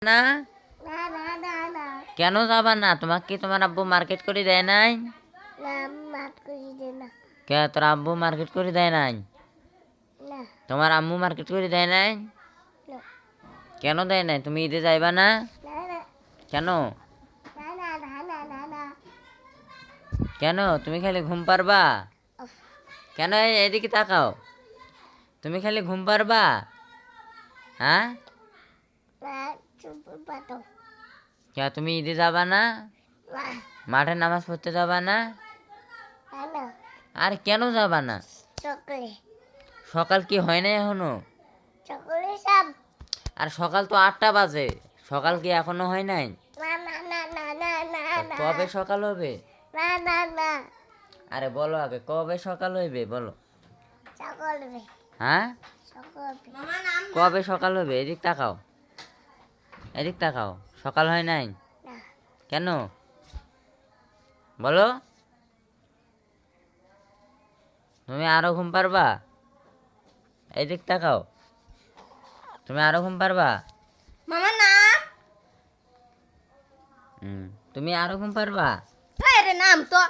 না? না না না না কেন যাবা না? তোমাকে কি তোমার আব্বু মার্কেট করে দেয় নাই? না মাত করি দে না কে তোর আব্বু মার্কেট করে দেয় নাই? না তোমার আম্মু মার্কেট করে দেয় নাই? না কেন দেয় নাই? তুমি ঈদে যাইবা না? না না কেন? না না না না না না কেন তুমি খালি ঘুম পারবা? কেন এদিকে তাকাও, তুমি খালি ঘুম পারবা? হ্যাঁ, না চুপ পাতো কে তুমি ঈদে যাবা না? না মাঠে নামাজ পড়তে যাবা না? না আর কেন যাবা না? চকলে সকাল কি হয় না এখনো? চকলে সব আর সকাল তো 8টা বাজে, সকাল কি এখনো হয় নাই? না না না না না না না কবে সকাল হবে? না না না আরে বলো আগে, কবে সকাল হইবে বলো? চকলে হ্যাঁ, চকলে কবে সকাল হবে? এদিক তাকাও, এদিক তাকাও, সকাল হয় নাই না কেন বলো? তুমি আরো ঘুম পারবা? এদিক তাকাও, তুমি আরো ঘুম পারবা? মামা নাম তুমি আরো ঘুম পারবা? আরে নাম তো